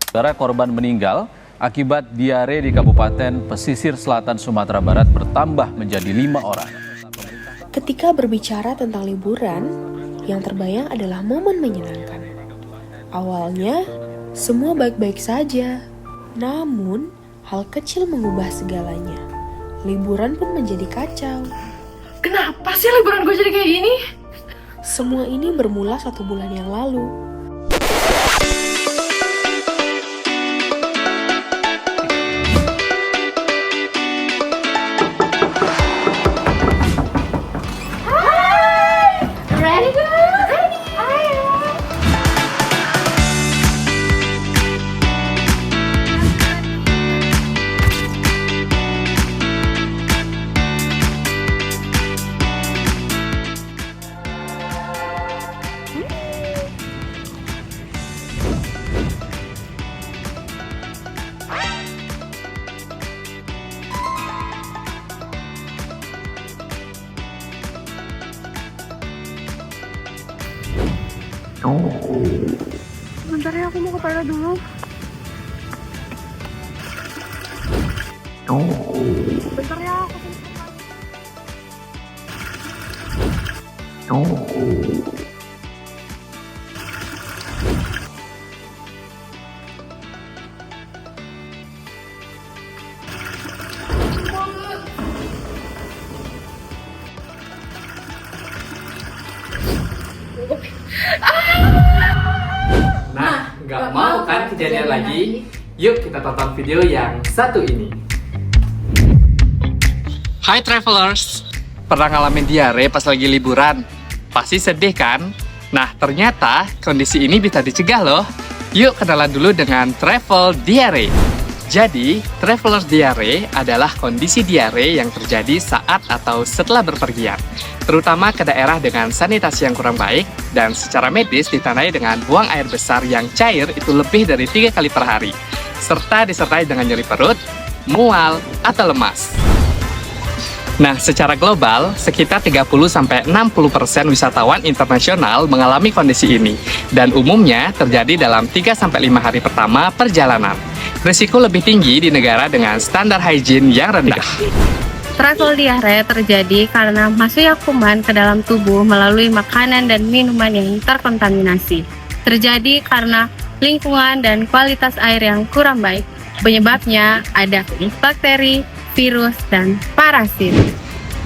Saudara, korban meninggal akibat diare di Kabupaten Pesisir Selatan Sumatera Barat bertambah menjadi 5 orang. Ketika berbicara tentang liburan, yang terbayang adalah momen menyenangkan. Awalnya, semua baik-baik saja. Namun, hal kecil mengubah segalanya. Liburan pun menjadi kacau. Kenapa sih liburan gue jadi kayak gini? Semua ini bermula 1 bulan yang lalu. Ready girl? Ready. Ayo. Bentar ya, aku mau ke toilet dulu. Bentar ya, aku mau ke toilet. Nah, nggak mau kan kejadian lagi? Yuk kita tonton video yang satu ini. Hai travelers, pernah ngalamin diare pas lagi liburan? Pasti sedih kan? Nah, ternyata kondisi ini bisa dicegah loh. Yuk kenalan dulu dengan travel diare. Jadi, travelers diare adalah kondisi diare yang terjadi saat atau setelah berpergian, terutama ke daerah dengan sanitasi yang kurang baik dan secara medis ditandai dengan buang air besar yang cair itu lebih dari 3 kali per hari, serta disertai dengan nyeri perut, mual, atau lemas. Nah, secara global, sekitar 30-60% wisatawan internasional mengalami kondisi ini, dan umumnya terjadi dalam 3-5 hari pertama perjalanan. Risiko lebih tinggi di negara dengan standar hygiene yang rendah. Travel diare terjadi karena masuknya kuman ke dalam tubuh melalui makanan dan minuman yang terkontaminasi. Terjadi karena lingkungan dan kualitas air yang kurang baik. Penyebabnya ada bakteri, virus, dan parasit.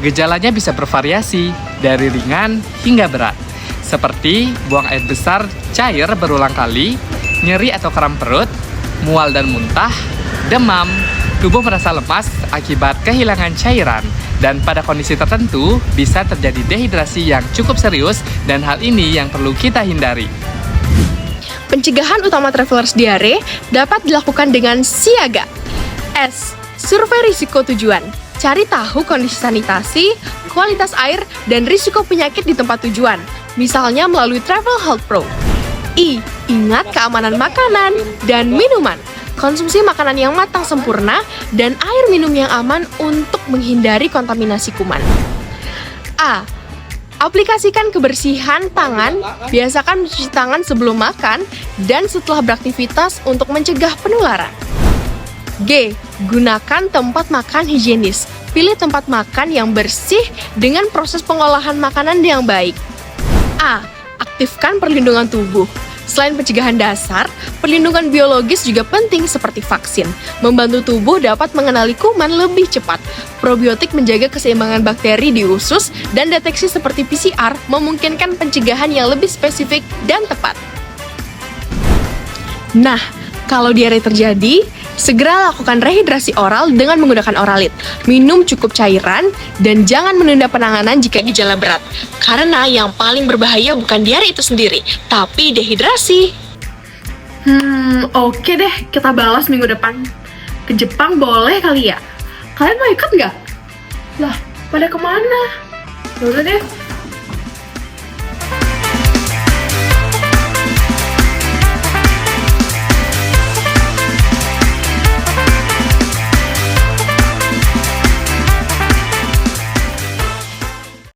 Gejalanya bisa bervariasi dari ringan hingga berat, seperti buang air besar cair berulang kali, nyeri atau kram perut, mual dan muntah, demam, tubuh merasa lemas akibat kehilangan cairan, dan pada kondisi tertentu bisa terjadi dehidrasi yang cukup serius, dan hal ini yang perlu kita hindari. Pencegahan utama travelers diare dapat dilakukan dengan siaga. S. Survei risiko tujuan. Cari tahu kondisi sanitasi, kualitas air, dan risiko penyakit di tempat tujuan, misalnya melalui Travel Health Pro. I. Ingat keamanan makanan dan minuman. Konsumsi makanan yang matang sempurna dan air minum yang aman untuk menghindari kontaminasi kuman. A. Aplikasikan kebersihan tangan, biasakan mencuci tangan sebelum makan dan setelah beraktivitas untuk mencegah penularan. G. Gunakan tempat makan higienis. Pilih tempat makan yang bersih dengan proses pengolahan makanan yang baik. A. Aktifkan perlindungan tubuh. Selain pencegahan dasar, perlindungan biologis juga penting seperti vaksin. Membantu tubuh dapat mengenali kuman lebih cepat. Probiotik menjaga keseimbangan bakteri di usus, dan deteksi seperti PCR memungkinkan pencegahan yang lebih spesifik dan tepat. Nah, kalau diare terjadi, segera lakukan rehidrasi oral dengan menggunakan Oralit. Minum cukup cairan dan jangan menunda penanganan jika gejala berat. Karena yang paling berbahaya bukan diare itu sendiri, tapi dehidrasi. Oke deh, kita balas minggu depan. Ke Jepang boleh kali ya? Kalian mau ikut nggak? Lah, pada kemana? Yaudah deh,